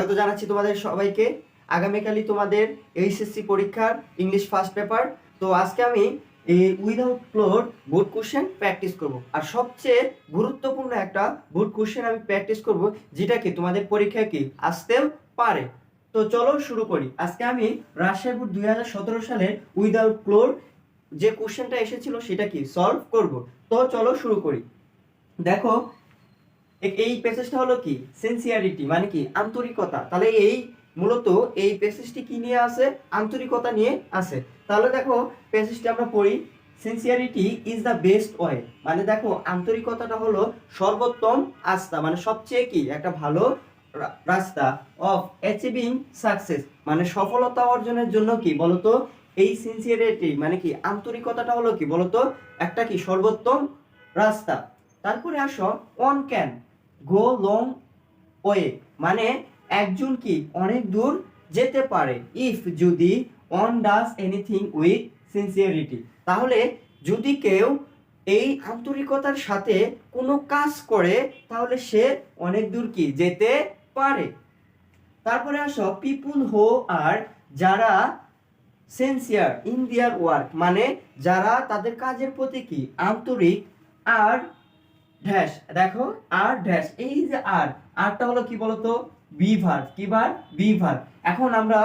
স্বাগত জানাচ্ছি তোমাদের সবাইকে। আগামীকালই তোমাদের এইচএসসি পরীক্ষার ইংলিশ ফার্স্ট পেপার। তো আজকে আমি এই উইদাউট ক্লোর বোর্ড কোশ্চেন প্র্যাকটিস করব, আর সবচেয়ে গুরুত্বপূর্ণ একটা বোর্ড কোশ্চেন আমি প্র্যাকটিস করব, যেটা কি তোমাদের পরীক্ষায় কি আসতেও পারে। তো চলো শুরু করি। আজকে আমি রাজশাহী বোর্ড 2017 সালের উইদাউট ক্লোর যে কোশ্চেনটা এসেছিল সেটা কি সলভ করব। তো চলো শুরু করি। দেখো, এই প্যাসেজটা হলো কি সিনসিয়ারিটি, মানে কি আন্তরিকতা। তাহলে এই মূলত এই প্যাসেজটি কি নিয়ে আছে? আন্তরিকতা নিয়ে আছে। তাহলে দেখো প্যাসেজটি আমরা পড়ি। Sincerity is the best way, মানে দেখো আন্তরিকতাটা হলো সর্বোত্তম রাস্তা, মানে সবচেয়ে কি একটা ভালো রাস্তা অফ অ্যাচিভিং সাকসেস, মানে সফলতা অর্জনের জন্য কি বলতো এই সিনসিয়ারিটি মানে কি আন্তরিকতাটা হলো কি বলতো একটা কি সর্বোত্তম রাস্তা। তারপরে আসো one can go long way, মানে একজন কি অনেক দূর যেতে পারে ইফ যদি one does anything with sincerity, তাহলে যদি কেউ এই আন্তরিকতার সাথে কোনো কাজ করে তাহলে সে অনেক দূর কি যেতে পারে। তারপরে আসো পিপুল হু আর, যারা সিনসিয়ার ইন দেয়ার ওয়ার্ক, মানে যারা তাদের কাজের প্রতি কি আন্তরিক, আর ড্যাশ, দেখো আর ড্যাশ, এই যে আরটা হলো কি বলতো বি ভার্ব, কি ভার্ব? Be verb. এখন আমরা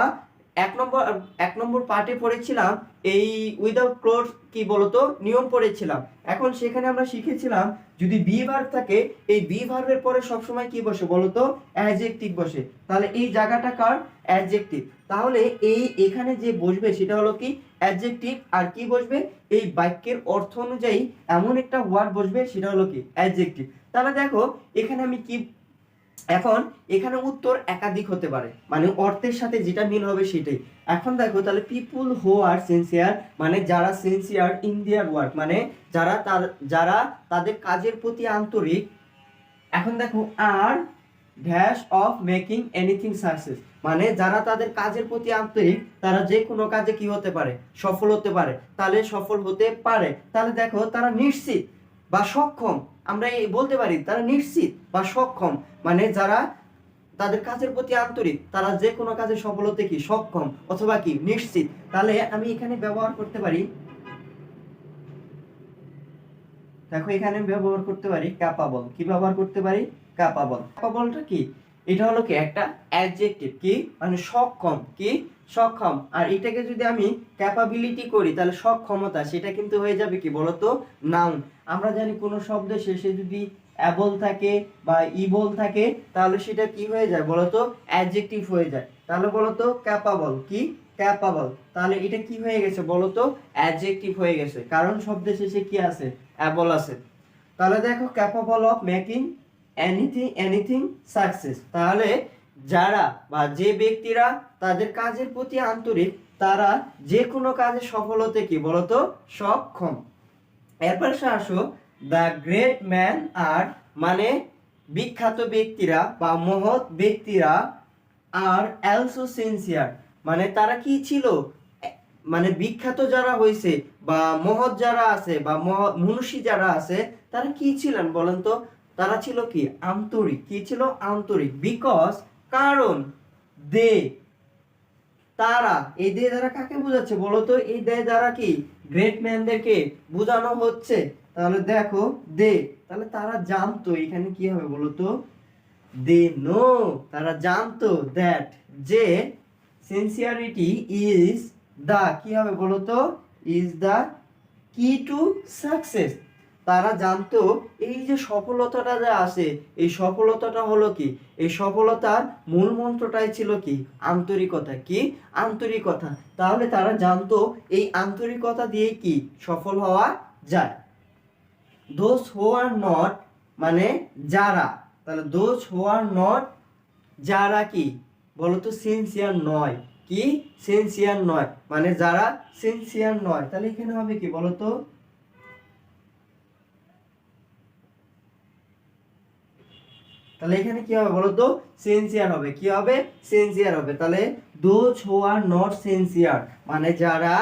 এক নম্বর পার্টে পড়েছিলাম এই উইদাউট ক্লোজ কি বলতো নিয়ম পড়েছিলাম। এখন সেখানে আমরা শিখেছিলাম যদি বি ভার্ব থাকে এই বি ভার্বের পরে সবসময় কি বসে বলতো অ্যাডজেক্টিভ বসে। তাহলে এই জায়গাটা কার? অ্যাডজেক্টিভ। তাহলে এই এখানে যে বসবে সেটা হলো কি অ্যাডজেক্টিভ, আর কি বসবে এই বাক্যের অর্থ অনুযায়ী এমন একটা ওয়ার্ড বসবে সেটা হলো কি অ্যাডজেক্টিভ। তাহলে দেখো এখানে আমি কি, এখন এখানে উত্তর একাধিক হতে পারে, মানে অর্থের সাথে যেটা মিল হবে সেটাই। এখন দেখো তাহলে পিপুল হু আর সিনসিয়ার, মানে যারা সিনসিয়ার ইন দেয়ার ওয়ার্ক, মানে যারা তাদের কাজের প্রতি আন্তরিক। এখন দেখো আর dash of making anything success, মানে যারা তাদের কাজের প্রতি আন্তরিক তারা যে কোনো কাজে কি হতে পারে সফল হতে পারে। তাহলে সফল হতে পারে, তাহলে দেখো তারা নিশ্চিত বা সক্ষম, আমরা এই বলতে পারি তারা নিশ্চিত বা সক্ষম, মানে যারা তাদের কাজের প্রতি আন্তরিক তারা যে কোনো কাজে সফল হতে কি সক্ষম অথবা কি নিশ্চিত। তাহলে আমি এখানে ব্যবহার করতে পারি, দেখো এখানে ব্যবহার করতে পারি ক্যাপাবল। কি ব্যবহার করতে পারি? ক্যাপাবল। ক্যাপাবলটা কি? এটা হলো কি একটা অ্যাডজেক্টিভ, কি মানে সক্ষম, কি সক্ষম। আর এটাকে যদি আমি ক্যাপাবিলিটি করি তাহলে সক্ষমতা, সেটা কিন্তু হয়ে যাবে কি বলতো নাউন। আমরা জানি কোনো শব্দ শেষে যদি অ্যাবল থাকে বা ইবল থাকে তাহলে সেটা কি হয়ে যায় বলতো অ্যাডজেক্টিভ হয়ে যায়। তাহলে বলতো ক্যাপাবল, কি ক্যাপাবল, তাহলে এটা কি হয়ে গেছে বলতো অ্যাডজেক্টিভ হয়ে গেছে, কারণ শব্দের শেষে কি আছে অ্যাবল আছে। তাহলে দেখো capable of making anything success, তাহলে যারা বা যে ব্যক্তিরা তাদের কাজের প্রতি আন্তরিক তারা যে কোনো কাজে সফল হতে কি বলতো সক্ষম। এরপর আসো দ্য গ্রেট ম্যান আর, মানে বিখ্যাত ব্যক্তিরা বা মহৎ ব্যক্তিরা আর অলসো সিনসিয়ার, মানে তারা কি ছিল, মানে বিখ্যাত যারা হয়েছে বা মহৎ যারা আছে বা মনীষী যারা আছে তারা কি ছিলেন বলেন তো? তারা ছিল কি আন্তরিক। কি ছিল? আন্তরিক। বিকজ, কারণ দে, তারা, এই দে দ্বারা কাকে বোঝাচ্ছে বলতো? এই দে দ্বারা কি গ্রেট ম্যানদেরকে বোঝানো হচ্ছে। তাহলে দেখো দে, তাহলে তারা জানতো, এখানে কি হবে বলতো দে নো, তারা জানতো দ্যাট, যে সিনসিয়ারিটি ইজ দা, কি হবে বলতো ইজ দা কি টু সাকসেস। তারা জানতো এই যে সফলতাটা যে আসে এই সফলতাটা হলো কি, এই সফলতার মূল মন্ত্রটাই ছিল কি আন্তরিকতা, কি আন্তরিকতা। তাহলে তারা জানতো এই আন্তরিকতা দিয়ে কি সফল হওয়া যায়। দোজ হু আর নট, মানে যারা, তাহলে দোজ হু আর নট, যারা কি বলতো সিনসিয়ার নয়, কি সিনসিয়ার নয়, মানে যারা সিনসিয়ার নয়। তাহলে এখানে হবে কি বলতো, তাহলে এখানে কি হবে বলতো সিনসিয়ার হবে, কি হবে সিনসিয়ার হবে। তাহলে those who are not sincere, মানে যারা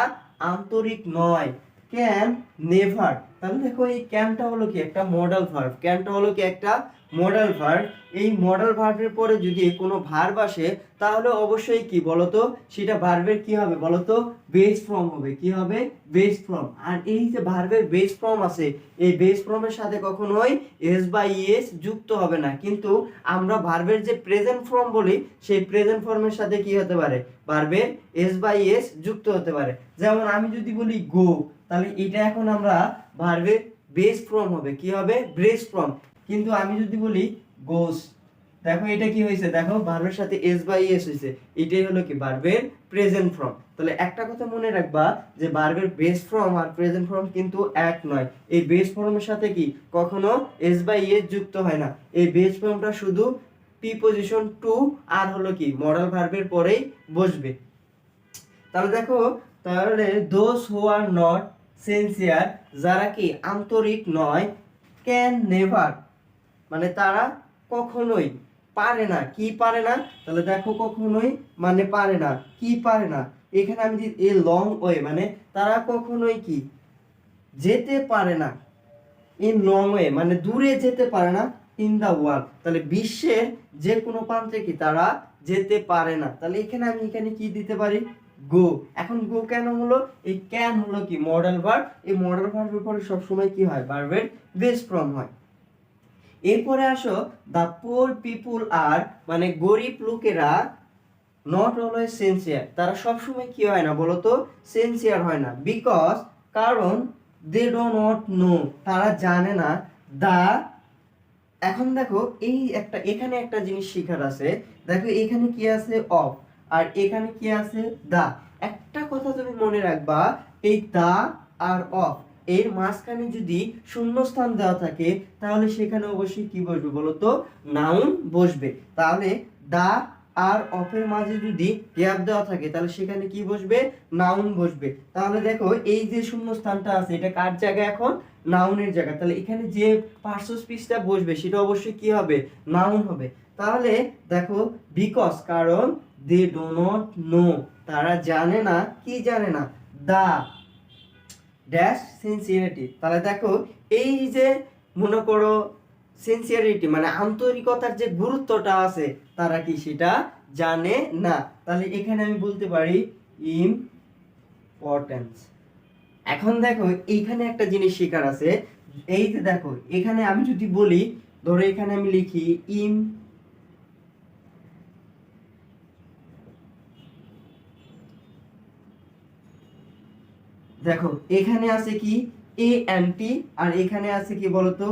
আন্তরিক নয়। ক্যান নেভার, তাহলে দেখো এই ক্যানটা হলো কি একটা মডাল ভার্ব, ক্যানটা হলো কি একটা মডাল ভার্ব, এই মডাল ভার্বের পরে যদি কোনো ভার্ব আসে তাহলে অবশ্যই কি বলতো, সেটা ভার্বের কি হবে বলতো, বেস ফর্ম হবে। কি হবে? Base form. আর এই যে ভার্বের বেস ফর্ম আছে, এই বেস ফর্মের সাথে কখনোই এস বা ইএস যুক্ত হবে না, কিন্তু আমরা ভার্বের যে প্রেজেন্ট ফর্ম বলি সেই প্রেজেন্ট ফর্মের সাথে কি হতে পারে, ভার্বের এস বা ইএস যুক্ত হতে পারে। যেমন আমি যদি বলি গো, তাহলে এটা এখন আমরা ভার্বের বেস ফর্ম হবে। কি হবে? Base form. কিন্তু আমি যদি বলি গোস, দেখো এটা কি হয়েছে, দেখো ভার্বের সাথে এস বা ইএস হয়েছে, এটাই হলো কি ভার্বের প্রেজেন্ট ফর্ম। তাহলে একটা কথা মনে রাখবা যে ভার্বের বেস ফর্ম আর প্রেজেন্ট ফর্ম কিন্তু এক নয়। এই বেস ফর্মের সাথে কি কখনো এস বা ইএস যুক্ত হয় না। এই বেস ফর্মটা শুধু প্রিপজিশন টু আর হলো কি মডাল ভার্বের পরেই বসবে। তাহলে দেখো, তাহলে those who are not sincere, যারা কি আন্তরিক নয়, ক্যান নেভার মানে তারা কখনোই পারে না। কি পারে না? তাহলে দেখো কখনোই মানে পারে না, কি পারে না। এখানে আমি যদি এ লং ওয়ে মানে তারা কখনোই কি যেতে পারে না, ইন লং ওয়ে মানে দূরে যেতে পারে না, ইন দা ওয়ার্ল্ড তাহলে বিশ্বের যে কোনো প্রান্তে কি তারা যেতে পারে না। তাহলে এখানে আমি এখানে কি দিতে পারি, গো। এখন গো কেন হলো, এই ক্যান হলো কি মডাল ভার্ব, এই মডাল ভার্বের পরে সবসময় কি হয়, ভার্বের বেস ফর্ম হয়। এরপরে আসো, দা পোর পিপুল আর মানে গরিব লোকেরা নট অলওয়েজ সিনসিয়ার, তারা সবসময় কি হয় না বলতো, সিনসিয়ার হয় না। বিকজ কারণ দে ডো নট নো, তারা জানে না, দা। এখন দেখো এই একটা এখানে একটা জিনিস শেখার আছে। দেখো এখানে কি আছে, অফ, আর এখানে কি আছে, দা। একটা কথা তুমি মনে রাখবা, এই দা আর অফ এর মাঝখানে যদি শূন্যস্থান দেওয়া থাকে তাহলে সেখানে অবশ্যই কি বসবে বলতো, নাউন বসবে। তাহলে দা আর অফের মাঝে যদি গ্যাপ দেওয়া থাকে তাহলে সেখানে কি বসবে, নাউন বসবে। তাহলে দেখো এই যে শূন্যস্থানটা আছে এটা কার জায়গা, এখন নাউনের জায়গা। তাহলে এখানে যে পার্শ্ব স্পিচটা বসবে সেটা অবশ্যই কি হবে, নাউন হবে। তাহলে দেখো বিকজ কারণ দে ডো নট নো, তারা জানে না, কি জানে না, দা ড্যাশ সিনসিয়ারিটি। তাহলে দেখো এই যে মনে করো সিনসিয়ারিটি মানে আন্তরিকতার যে গুরুত্বটা আছে তারা কি সেটা জানে না। তাহলে এখানে আমি বলতে পারি ইম্পর্টেন্স। এখন দেখো এইখানে একটা জিনিস শেখার আছে। এই যে দেখো এখানে আমি যদি বলি, ধরো এখানে আমি লিখি দেখো এখানে আছে কি এ এন টি, আর এখানে আছে কি বলতো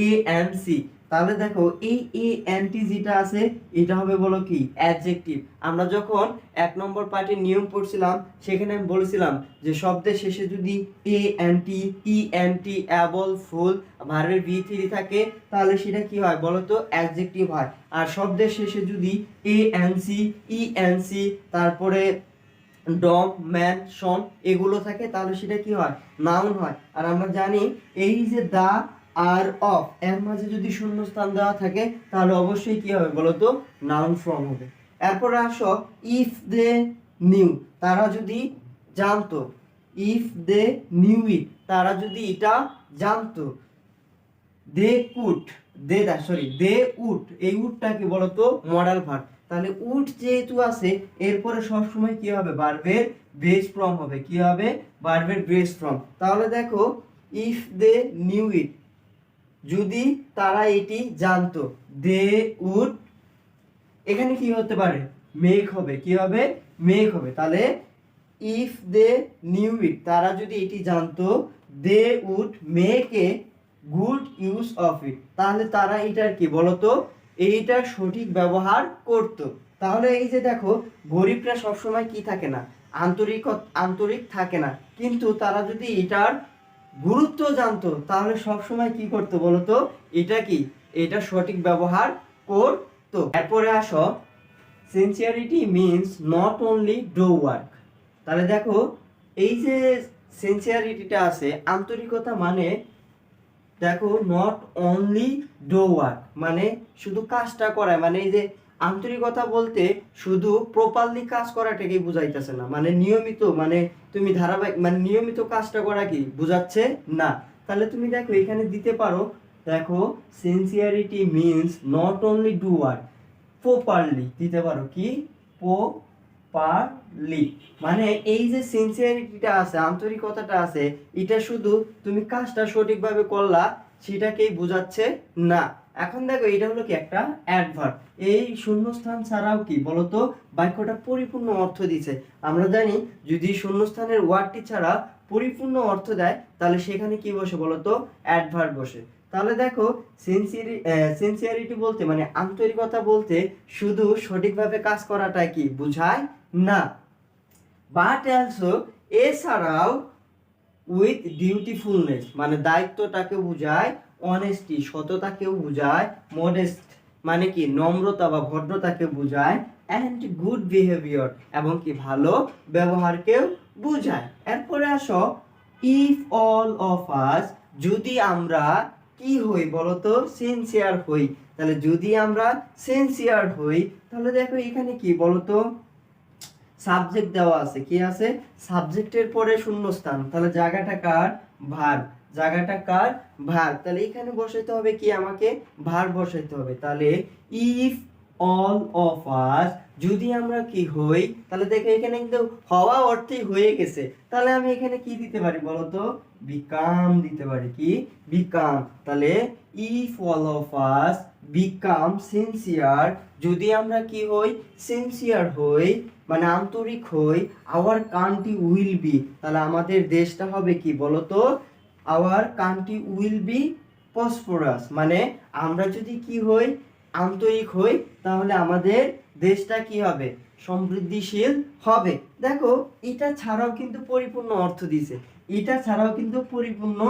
এ এন সি। তাহলে দেখো এই এ এন টি যেটা আছে এটা হবে বলো কি অ্যাডজেক্টিভ। আমরা যখন 1 নম্বর পার্টের নিয়ম পড়ছিলাম সেখানে আমি বলেছিলাম যে শব্দের শেষে যদি A N T, E N T, able, ful, ভার্বের ভি থ্রি থাকে তাহলে সেটা কি হয় বলতো অ্যাডজেক্টিভ হয়। আর শব্দের শেষে যদি A N C, E N C, তারপরে ডগ, ম্যান, শন এগুলো থাকে তাহলে সেটা কি হয়, নাউন হয়। আর আমরা জানি এই যে দা আর অফ এর মাঝে যদি শূন্যস্থান দেওয়া থাকে তাহলে অবশ্যই কি হবে বলতো, নাউন ফর্ম হবে। এরপরে আসো, ইফ দে নিউ, তারা যদি জানতো, ইফ দে নিউ ইট, তারা যদি এটা জানতো, দে কুড, দে উড, এই উডটা কি বলতো মডাল ভার্ব। তাহলে উড যেহেতু আছে এরপরে সবসময় কি হবে, ভার্বের বেস ফর্ম হবে। কি হবে, ভার্বের বেস ফর্ম। তাহলে দেখো ইফ দে নিউ ইট, যদি তারা এটি জানতো, দে উড, এখানে কি হতে পারে, মেক হবে। কি হবে, মেক হবে। তাহলে ইফ দে নিউ ইট, তারা যদি এটি জানতো, they would make a good use of it, তাহলে তারা এটার কি বলতো, এইটার সঠিক ব্যবহার করত। তাহলে এই যে দেখো গরিবরা সবসময় কি থাকে না, আন্তরিক থাকে না, কিন্তু তারা যদি এটার গুরুত্ব জানতো তাহলে সবসময় কি করতো বলতো, এটা কি এটা সঠিক ব্যবহার করতো। এরপরে আসো, sincerity means not only do work. তাহলে দেখো এই যে সিনসিয়ারিটিটা আছে, আন্তরিকতা মানে দেখো নট অনলি ডু ওয়ার্ক মানে শুধু কাজটা করায়, মানে এই যে আন্তরিকতা বলতে শুধু প্রপারলি কাজ করাটাকে বুঝাইতেছে না, মানে নিয়মিত, মানে তুমি ধারাবাহিক মানে নিয়মিত কাজটা করা কি বুঝাচ্ছে না। তাহলে তুমি দেখো এখানে দিতে পারো দেখো sincerity means not only do what properly দিতে পারো কি প্রপারলি, মানে এই যে সিনসিয়ারিটিটা আছে, আন্তরিকতাটা আছে, এটা শুধু তুমি কাজটা সঠিকভাবে করলা সেটাকেই বোঝাচ্ছে না। এখন দেখো এটা হলো কি একটা অ্যাডভার্ব, এই শূন্যস্থান ছাড়াও কি বলতো বাক্যটা পরিপূর্ণ অর্থ দিছে। আমরা জানি যদি শূন্যস্থানের ওয়ার্ডটি ছাড়া পরিপূর্ণ অর্থ দেয় তাহলে সেখানে কি বসে বলতো অ্যাডভার্ব বসে। তাহলে দেখো সিনসিয়ারিটি বলতে মানে আন্তরিকতা বলতে শুধু সঠিকভাবে কাজ করাটাই কি বোঝায় না, বাট অলসো এছাড়াও উইথ ডিউটিফুলনেস মানে দায়িত্বটাকে বোঝায়, অনেস্টি সততাকেও বোঝায়, মডেস্ট মানে কি নম্রতা বা ভদ্রতাকে বোঝায়, অ্যান্ড গুড বিহেভিয়ার এবং কি ভালো ব্যবহারকেও বোঝায়। এরপরে আসো ইফ অল অফ আস, যদি আমরা কি হই বলতো সিনসিয়ার হই, তাহলে যদি আমরা সিনসিয়ার হই তাহলে দেখো এখানে কি বলতো সাবজেক্ট দেওয়া আছে, কি আছে সাবজেক্টের পরে শূন্যস্থান, তাহলে জায়গাটা কার ভার্ব, জায়গাটা কার ভার্ব, তাহলে এখানে বসাইতে হবে কি আমাকে ভার্ব বসাইতে হবে। তাহলে ইফ অল অফ আস যদি আমরা কি হই, তাহলে দেখো এখানে কিন্তু হওয়া অর্থেই হয়ে গেছে, তাহলে আমি এখানে কি দিতে পারি বলতো বিকাম দিতে পারি, কি বিকাম। তাহলে if all of us become sincere, যদি আমরা কি হই সিনসিয়ার হই মানে আন্তরিক হই, আওয়ার কান্ট্রি উইল বি, তাহলে আমাদের দেশটা হবে কি বলতো our country will be prosperous, মানে আমরা যদি কি হই আন্তরিক হই তাহলে আমাদের দেশটা কি হবে সমৃদ্ধিশীল হবে। দেখো এটা ছাড়াও কিন্তু পরিপূর্ণ অর্থ দিছে, এটা ছাড়াও কিন্তু পরিপূর্ণ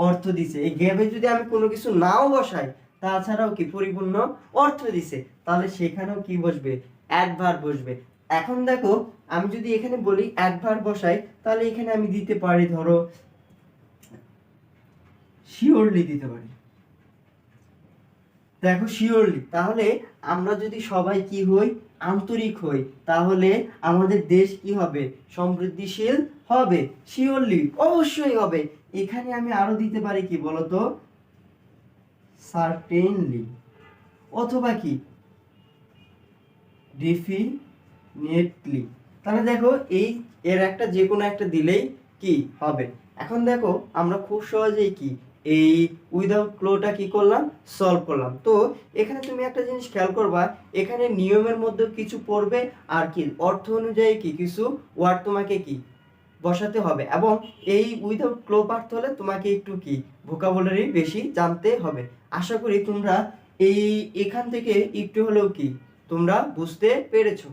অর্থ দিছে, এই গ্যাপে যদি আমি কোনো কিছু নাও বসাই তাছাড়াও কি পরিপূর্ণ অর্থ দিছে, তাহলে সেখানেও কি বসবে অ্যাডভার্ব বসবে। এখন দেখো আমি যদি এখানে বলি অ্যাডভার্ব বসাই তাহলে এখানে আমি দিতে পারি ধরো শিওরলি দিতে পারি, দেখো শিওরলি, তাহলে আমরা যদি সবাই কি হই আন্তরিক হই তাহলে আমাদের দেশ কি হবে সমৃদ্ধিশীল হবে, শিওরলি অবশ্যই হবে। এখানে আমি আরো দিতে পারি কি বলতো সার্টেনলি অথবা কি ডেফিনেটলি, তাহলে দেখো এই এর একটা যে কোনো একটা দিলেই কি হবে। এখন দেখো আমরা খুব সহজেই কি এই উইদাউট ক্লোটা কি করলাম সলভ করলাম। তো এখানে তুমি একটা জিনিস খেয়াল করবা, এখানে নিয়মের মধ্যে কিছু পড়বে আর কি অর্থ অনুযায়ী কি কিছু ওয়ার্ড তোমাকে কি বসাতে হবে, এবং এই উইদাউট ক্লো পারতে হলে তোমাকে একটু কি ভোকাবুলারি বেশি জানতে হবে। আশা করি তোমরা এই এখান থেকে একটু হলেও কি তোমরা বুঝতে পেরেছো।